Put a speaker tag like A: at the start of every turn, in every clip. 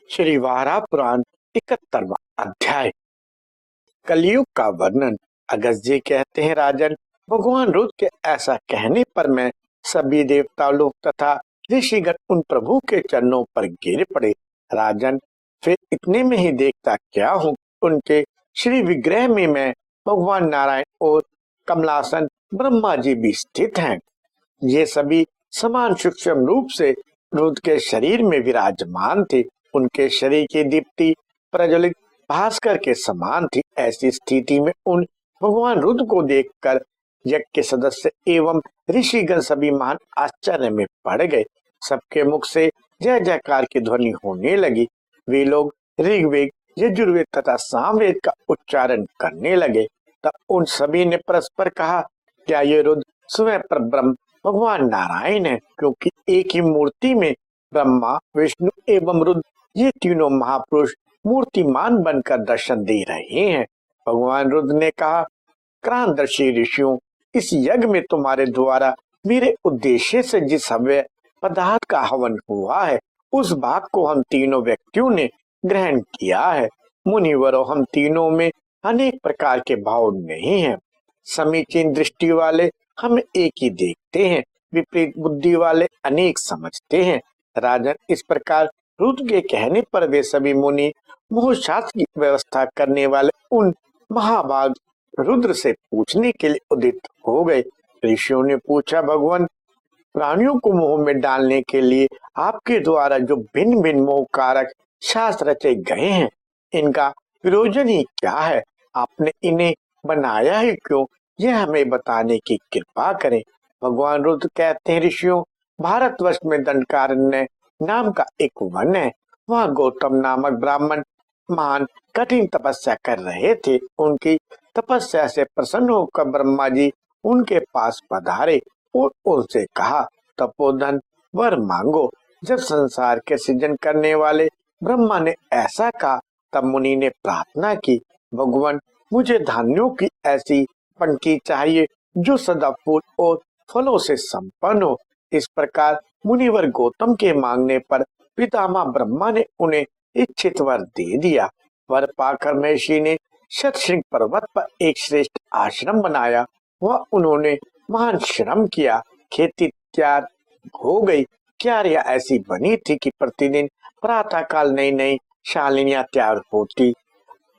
A: श्री वारा पुराण 71वां अध्याय। कलयुग का वर्णन। अगस्त जी कहते हैं, राजन, भगवान रुद्र के ऐसा कहने पर मैं सभी देवता लोग तथा ऋषिगण उन प्रभु के चरणों पर गिर पड़े। राजन, फिर इतने में ही देखता क्या हूँ, उनके श्री विग्रह में मैं भगवान नारायण और कमलासन ब्रह्मा जी भी स्थित हैं। ये सभी समान सूक्ष्म रूप से रुद्र के शरीर में विराजमान थे। उनके शरीर की दीप्ति प्रज्वलित भास्कर के समान थी। ऐसी स्थिति में उन भगवान रुद्र को देखकर यज्ञ के सदस्य एवं ऋषिगण सभी महान आश्चर्य में पड़ गए। सबके मुख से जय जयकार की ध्वनि होने लगी। वे लोग ऋग्वेद, यजुर्वेद तथा सामवेद का उच्चारण करने लगे। तब उन सभी ने परस्पर कहा, क्या ये रुद्र स्वयं पर ब्रह्म भगवान नारायण है? क्योंकि एक ही मूर्ति में ब्रह्मा, विष्णु एवं रुद्र ये तीनों महापुरुष मूर्तिमान बनकर दर्शन दे रहे हैं। भगवान रुद्र ने कहा, क्रांतदर्शी ऋषियों, इस यज्ञ में तुम्हारे द्वारा मेरे उद्देश्य से जिस हव्य पदार्थ का हवन हुआ है, उस भाग को हम तीनों व्यक्तियों ने ग्रहण किया है। मुनिवरों, हम तीनों में अनेक प्रकार के भाव नहीं है। समीचीन दृष्टि वाले हम एक ही देखते हैं, विपरीत बुद्धि वाले अनेक समझते हैं। राजन, इस प्रकार रुद्र के कहने पर वे सभी मुनि मोहशास्त्र की व्यवस्था करने वाले उन महाभाग रुद्र से पूछने के लिए उदित हो गए। ऋषियों ने पूछा, भगवान, प्राणियों को मोह में डालने के लिए आपके द्वारा जो भिन्न भिन्न मोह कारक शास्त्र रचे गए हैं, इनका प्रयोजन ही क्या है? आपने इन्हें बनाया ही क्यों? यह हमें बताने की कृपा करें। भगवान रुद्र कहते हैं, ऋषियों, भारतवर्ष में दंडकारण्य नाम का एक वन है। वहाँ गौतम नामक ब्राह्मण महान कठिन तपस्या कर रहे थे। उनकी तपस्या से प्रसन्न होकर ब्रह्मा जी उनके पास पधारे और उनसे कहा, तपोधन वर मांगो। जब संसार के सृजन करने वाले ब्रह्मा ने ऐसा कहा, तब मुनि ने प्रार्थना की, भगवान, मुझे धान्यों की ऐसी पंक्ति चाहिए जो सदा फूल और फलों से संपन्न हो। इस प्रकार मुनिवर गौतम के मांगने पर पितामह ब्रह्मा ने उन्हें इच्छित वर दे दिया। वर पाकर महर्षि ने शतशृंग पर्वत पर एक श्रेष्ठ आश्रम बनाया। वह उन्होंने महान श्रम किया। खेती तैयार हो गई। क्यारियां ऐसी बनी थी कि प्रतिदिन प्रातः काल नई नई शालिनियां तैयार होती।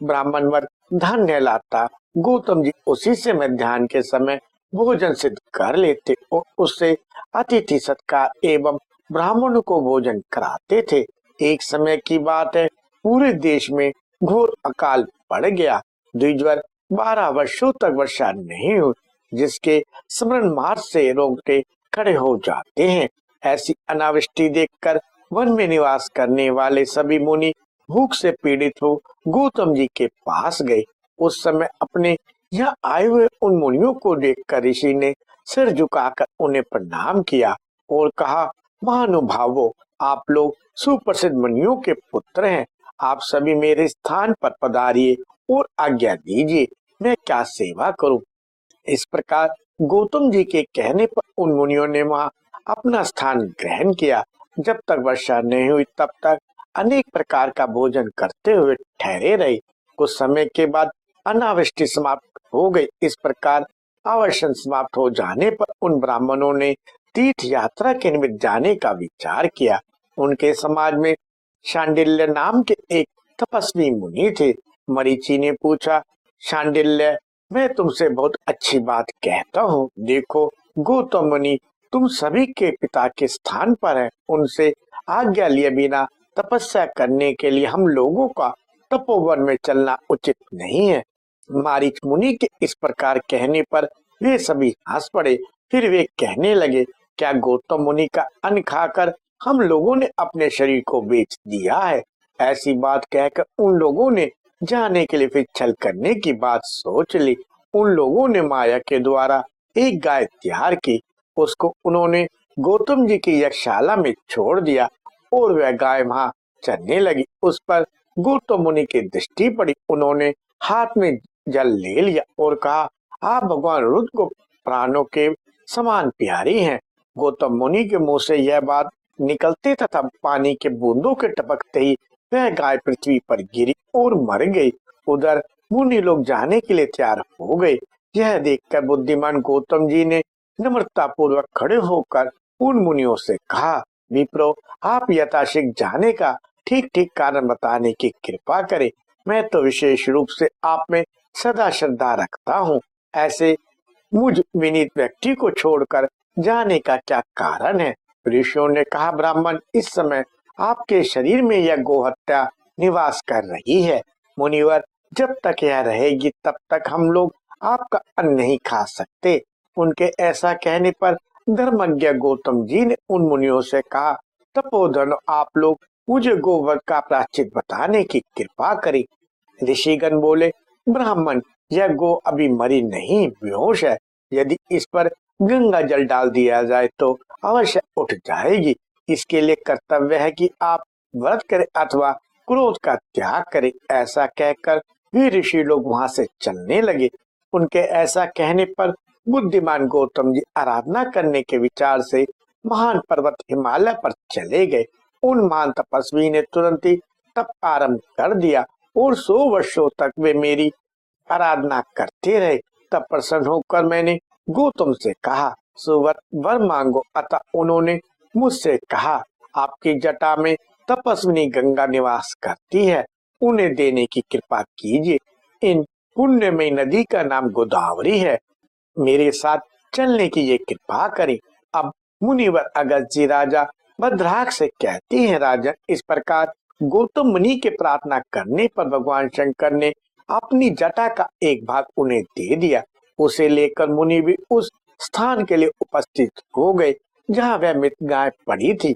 A: ब्राह्मण वर धान्य लाता। गौतम जी उसी से मध्याह्न के समय भोजन सिद्ध कर लेते और उससे अतिथि सत्कार एवं ब्राह्मणों को भोजन कराते थे। एक समय की बात है, पूरे देश में घोर अकाल पड़ गया। द्विजवर 12 वर्षों तक वर्षा नहीं हुई, जिसके स्मरण मार्ग से रोंगटे खड़े हो जाते हैं। ऐसी अनावृष्टि देखकर वन में निवास करने वाले सभी मुनि भूख से पीड़ित हो गौतम जी के पास गए। उस समय अपने यहाँ आए हुए उन मुनियों को देखकर ऋषि ने सिर झुकाकर उन्हें प्रणाम किया और कहा, महानुभावों, आप लोग सुप्रसिद्ध मुनियों के पुत्र हैं। आप सभी मेरे स्थान पर पधारिए और आज्ञा दीजिए, मैं क्या सेवा करूं? इस प्रकार गौतम जी के कहने पर उन मुनियों ने वहां अपना स्थान ग्रहण किया। जब तक वर्षा नहीं हुई तब तक अनेक प्रकार का भोजन करते हुए ठहरे रहे। कुछ समय के बाद अनावृष्टि समाप्त हो गई। इस प्रकार आवर्षण समाप्त हो जाने पर उन ब्राह्मणों ने तीर्थ यात्रा के निमित्त जाने का विचार किया। उनके समाज में शांडिल्य नाम के एक तपस्वी मुनि थे। मरीचि ने पूछा, शांडिल्य, मैं तुमसे बहुत अच्छी बात कहता हूँ। देखो गौतम मुनि तुम सभी के पिता के स्थान पर है। उनसे आज्ञा लिए बिना तपस्या करने के लिए हम लोगों का तपोवन में चलना उचित नहीं है। मारीच मुनि के इस प्रकार कहने पर वे सभी हंस पड़े। फिर वे कहने लगे, क्या गौतम मुनि का अन्न खाकर हम लोगों ने अपने शरीर को बेच दिया है? ऐसी बात कहकर उन लोगों ने जाने के लिए फिर छल करने की बात सोच ली। उन लोगों ने माया के द्वारा एक गाय तैयार की। उसको उन्होंने गौतम जी की यज्ञशाला में छोड़ दिया और वह गाय वहां चरने लगी। उस पर गौतम मुनि की दृष्टि पड़ी। उन्होंने हाथ में जल ले लिया और कहा, आप भगवान रुद्र को प्राणों के समान प्यारी हैं। गौतम मुनि के मुंह से यह बात निकलते तथा पानी के बूंदों के टपकते ही वह गाय पृथ्वी पर गिरी और मर गई। उधर मुनि लोग जाने के लिए तैयार हो गए। यह देखकर बुद्धिमान गौतम जी ने नम्रता पूर्वक खड़े होकर उन मुनियों से कहा, विप्रो, आप यथाशीघ्र जाने का ठीक ठीक कारण बताने की कृपा करें। मैं तो विशेष रूप से आप में सदा श्रद्धा रखता हूँ। ऐसे मुझ विनीत व्यक्ति को छोड़कर जाने का क्या कारण है? ऋषियों ने कहा, ब्राह्मण, इस समय आपके शरीर में यह गोहत्या निवास कर रही है। मुनिवर, जब तक यह रहेगी तब तक हम लोग आपका अन्न नहीं खा सकते। उनके ऐसा कहने पर धर्मज्ञ गौतम जी ने उन मुनियों से कहा, तपोधन, आप लोग मुझे गोवध का प्रायश्चित बताने की कृपा करें। ऋषिगण बोले, ब्राह्मण, यह गो अभी मरी नहीं, बेहोश है। यदि इस पर गंगा जल डाल दिया जाए तो अवश्य उठ जाएगी। इसके लिए कर्तव्य है कि आप व्रत करें अथवा क्रोध का त्याग करें। ऐसा कहकर वे ऋषि लोग वहां से चलने लगे। उनके ऐसा कहने पर बुद्धिमान गौतम जी आराधना करने के विचार से महान पर्वत हिमालय पर चले गए। उन महान तपस्वी ने तुरंत ही तप आरंभ कर दिया और 100 वर्षों तक वे मेरी आराधना करते रहे। तब प्रसन्न होकर मैंने गौतम से कहा, सुवर, वर मांगो। अतः उन्होंने मुझसे कहा, आपकी जटा में तपस्विनी गंगा निवास करती है, उन्हें देने की कृपा कीजिए। इन पुण्यमयी नदी का नाम गोदावरी है, मेरे साथ चलने की ये कृपा करें। अब मुनिवर अगस्त्य जी राजा भद्राक से कहते हैं, राजन, इस प्रकार गौतम मुनि के प्रार्थना करने पर भगवान शंकर ने अपनी जटा का एक भाग उन्हें दे दिया। उसे लेकर मुनि भी उस स्थान के लिए उपस्थित हो गए जहाँ वह मृत गाय पड़ी थी।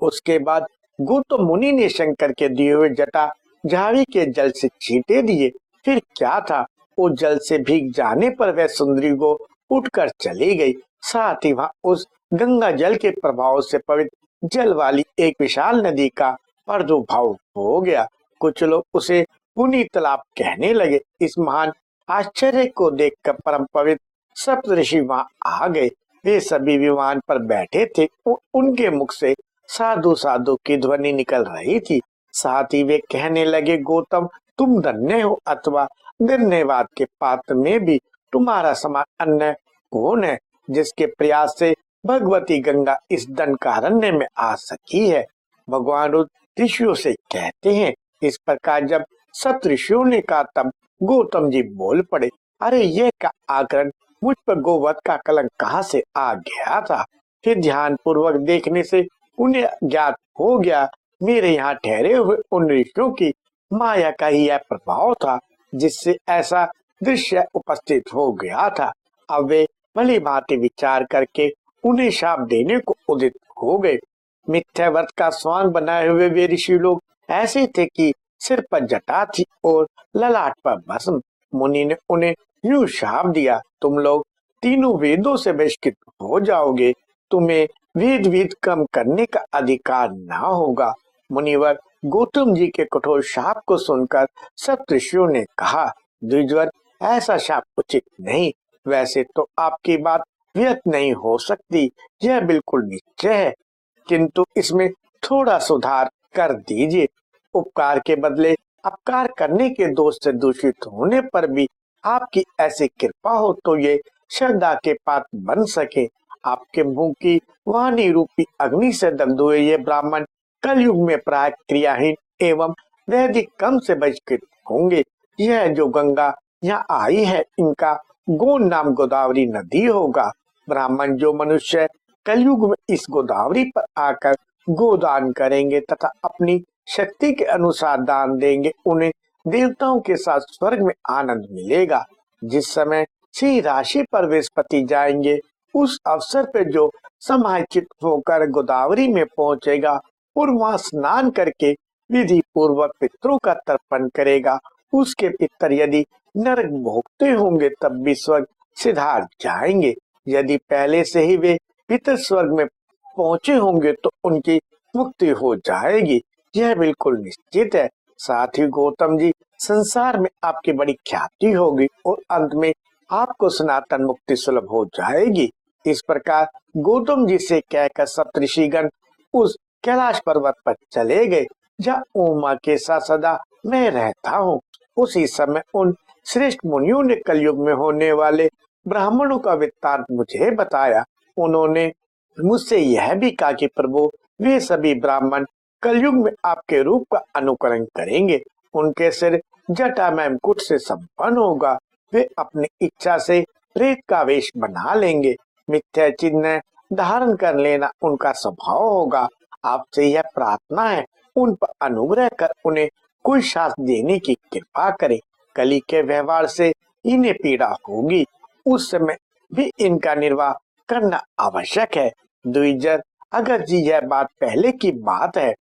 A: उसके बाद गौतम मुनि ने शंकर के दिए हुए जटा झाड़ी के जल से छींटे दिए। फिर क्या था, वो जल से भीग जाने पर वह सुंदरी गो उठकर चली गई। साथ ही वहां उस गंगा जल के प्रभाव से पवित्र जल वाली एक विशाल नदी का प्रादुर्भाव हो गया। कुछ लोग उसे पुनीत तालाब कहने लगे। इस महान आश्चर्य को देखकर परम पवित्र सप्तऋषि वहां आ गए। वे सभी विमान पर बैठे थे और उनके मुख से साधु साधु की ध्वनि निकल रही थी। साथ ही वे कहने लगे, गौतम, तुम धन्य हो, अथवा धन्यवाद के पात्र में भी तुम्हारा समान अन्य कौन है, जिसके प्रयास से भगवती गंगा इस दंडकारण्य में आ सकी है। भगवान रुद्र ऋषियों से कहते हैं। इस प्रकार जब सप्तऋषियों ने कहा तब गौतम जी बोल पड़े, अरे ये का आकरण, मुझ पर गोवध का कलंक कहाँ से आ गया था? फिर ध्यान पूर्वक देखने से उन्हें ज्ञात हो गया, मेरे यहाँ ठहरे हुए उन ऋषियों की माया का ही यह प्रभाव था जिससे ऐसा दृश्य उपस्थित हो गया था। अब वे भली भांति विचार करके उन्हें शाप देने को उदित हो गए। मिथ्या व्रत का स्वांग बनाए हुए वे ऋषि लोग ऐसे थे कि सिर पर जटा थी और ललाट पर भस्म। मुनि ने उन्हें यूं शाप दिया, तुम लोग तीनों वेदों से बहिष्कृत हो जाओगे, तुम्हें वेद विद कम करने का अधिकार ना होगा। मुनिवर, गौतम जी के कठोर शाप को सुनकर सप्तऋषियों ने कहा, द्विजवर, ऐसा शाप उचित नहीं। वैसे तो आपकी बात व्यर्थ नहीं हो सकती, यह बिल्कुल निश्चय है, किंतु इसमें थोड़ा सुधार कर दीजिए। उपकार के बदले अपकार करने के दोष से दूषित होने पर भी आपकी ऐसी कृपा हो तो ये श्रद्धा के पात्र बन सके। आपके मुंह की वाणी रूपी अग्नि से दग्ध हुए ये ब्राह्मण कलयुग में प्राय क्रियाहीन एवं वैदिक कम से बहिष्कृत होंगे। यह जो गंगा यहाँ आई है, इनका गौण नाम गोदावरी नदी होगा। ब्राह्मण जो मनुष्य कलयुग में इस गोदावरी पर आकर गोदान करेंगे तथा अपनी शक्ति के अनुसार दान देंगे, उन्हें देवताओं के साथ स्वर्ग में आनंद मिलेगा। जिस समय सिंह राशि पर बृहस्पति जाएंगे, उस अवसर पर जो समाहित होकर गोदावरी में पहुंचेगा और वहां स्नान करके विधि पूर्वक पितरों का तर्पण करेगा, उसके पितर यदि नरक भोगते होंगे तब भी स्वर्ग सिधार जाएंगे। यदि पहले से ही वे पितर स्वर्ग में पहुंचे होंगे तो उनकी मुक्ति हो जाएगी, यह बिल्कुल निश्चित है। साथ ही गौतम जी, संसार में आपकी बड़ी ख्याति होगी और अंत में आपको सनातन मुक्ति सुलभ हो जाएगी। इस प्रकार गौतम जी से कहकर सप्तऋषिगण उस कैलाश पर्वत पर चले गए। जहाँ उमा के साथ सदा मैं रहता हूँ। उसी समय उन श्रेष्ठ मुनियों ने कलयुग में होने वाले ब्राह्मणों का वृत्तांत मुझे बताया। उन्होंने मुझसे यह भी कहा कि प्रभु, वे सभी ब्राह्मण कलयुग में आपके रूप का अनुकरण करेंगे। उनके सिर जटा में मुकुट से संपन्न होगा। वे अपनी इच्छा से प्रेत का वेश बना लेंगे। मिथ्या चिन्ह धारण कर लेना उनका स्वभाव होगा। आपसे यह प्रार्थना है, उन पर अनुग्रह कर उन्हें कोई शास्त्र देने की कृपा करें। कली के व्यवहार से इन्हें पीड़ा होगी, उस समय भी इनका निर्वाह करना आवश्यक है। द्विजर, अगर जी यह बात पहले की बात है।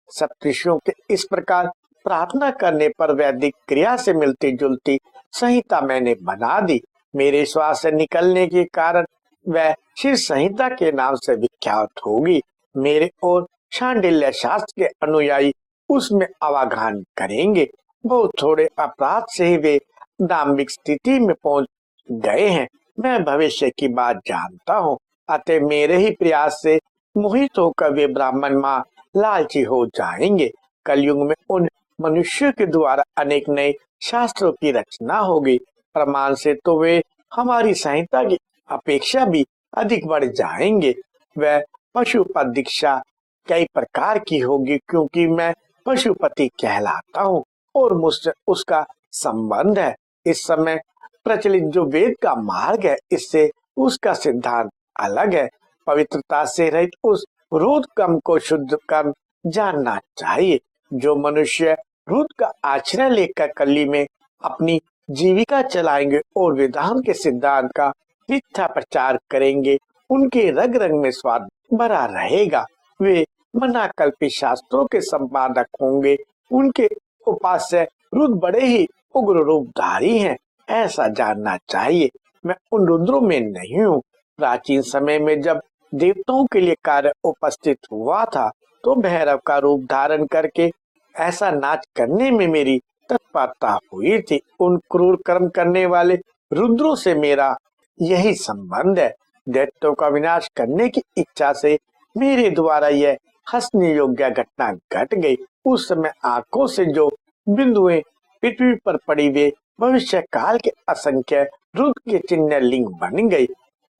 A: सप्तऋषियों के इस प्रकार प्रार्थना करने पर वैदिक क्रिया से मिलती जुलती संहिता मैंने बना दी। मेरे श्वास से निकलने के कारण वह शिव संहिता के नाम से विख्यात होगी। मेरे और शांडिल्य शास्त्र के अनुयायी उसमें अवगाहन करेंगे। बहुत थोड़े अपराध से ही वे दाम्भिक स्थिति में पहुंच गए हैं। मैं भविष्य की बात जानता हूँ, अतः मेरे ही प्रयास से मोहित होकर वे ब्राह्मण माँ लालची हो जाएंगे। कलयुग में उन मनुष्यों के द्वारा अनेक नए शास्त्रों की रचना होगी। प्रमाण से तो वे हमारी संहिता की अपेक्षा भी अधिक बढ़ जाएंगे। वह पशुपत दीक्षा कई प्रकार की होगी, क्योंकि मैं पशुपति कहलाता हूँ और मुझसे उसका संबंध है। इस समय प्रचलित जो वेद का मार्ग है, इससे उसका सिद्धांत अलग है। पवित्रता से रहित उस रुद्र कर्म को शुद्ध कर्म जानना चाहिए। जो मनुष्य रुद्र का आश्रय लेकर कली में अपनी जीविका चलाएंगे और वेदांत के सिद्धांत का मिथ्या प्रचार करेंगे, उनके रग रग में स्वाद भरा रहेगा। वे मनाकल्पित शास्त्रों के संपादक होंगे। उनके उपास्य रुद्र बड़े ही उग्र रूपधारी हैं, ऐसा जानना चाहिए। मैं उन रुद्रों में नहीं हूँ। प्राचीन समय में जब देवताओं के लिए कार्य उपस्थित हुआ था, तो भैरव का रूप धारण करके ऐसा नाच करने में मेरी तत्परता हुई थी। उन क्रूर कर्म करने वाले रुद्रों से मेरा यही संबंध है। दैत्यों का विनाश करने की इच्छा से मेरे द्वारा यह हंसने योग्य घटना घट गई। उस समय आंखों से जो बिंदुएं पृथ्वी पर पड़ी, वे भविष्य काल के असंख्य रुद्र के चिन्ह लिंग बन गई।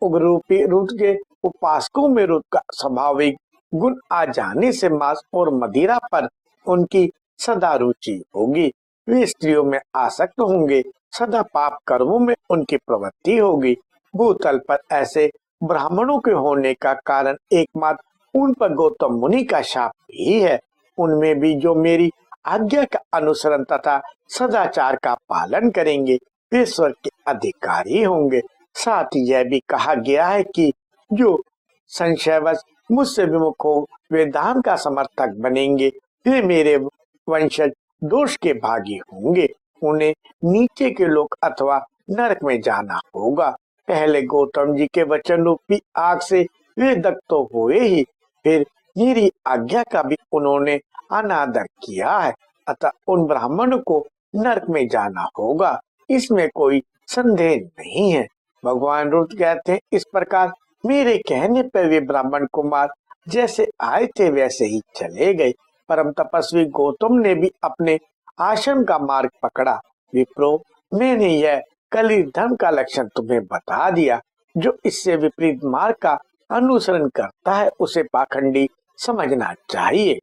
A: उग्ररूपी रुद्र के उपासकों में रुद्र का स्वाभाविक गुण आ जाने से मांस और मदिरा पर उनकी सदा रुचि होगी। वे स्त्रियों में आसक्त होंगे। सदा पाप कर्मों में उनकी प्रवृत्ति होगी। भूतल पर ऐसे ब्राह्मणों के होने का कारण एकमात्र उन पर गौतम मुनि का शाप ही है। उनमें भी जो मेरी आज्ञा का अनुसरण तथा सदाचार का पालन करेंगे, वे स्वर्ग के अधिकारी होंगे। साथ ही यह भी कहा गया है कि जो संशयवश मुझसे विमुख हो वेदांत का समर्थक बनेंगे, वे मेरे वंशज दोष के भागी होंगे। उन्हें नीचे के लोक अथवा नरक में जाना होगा। पहले गौतम जी के वचन रूपी आग से वे दग्ध तो हुए ही, फिर मेरी आज्ञा का भी उन्होंने अनादर किया है, अतः उन ब्राह्मणों को नरक में जाना होगा। इसमें कोई संदेह नहीं है। भगवान रुद्र कहते हैं, इस प्रकार मेरे कहने पर वे ब्राह्मण कुमार जैसे आए थे वैसे ही चले गए। परम तपस्वी गौतम ने भी अपने आश्रम का मार्ग पकड़ा। विप्रो, मैंने यह कली धर्म का लक्षण तुम्हें बता दिया। जो इससे विपरीत मार्ग का अनुसरण करता है, उसे पाखंडी समझना चाहिए।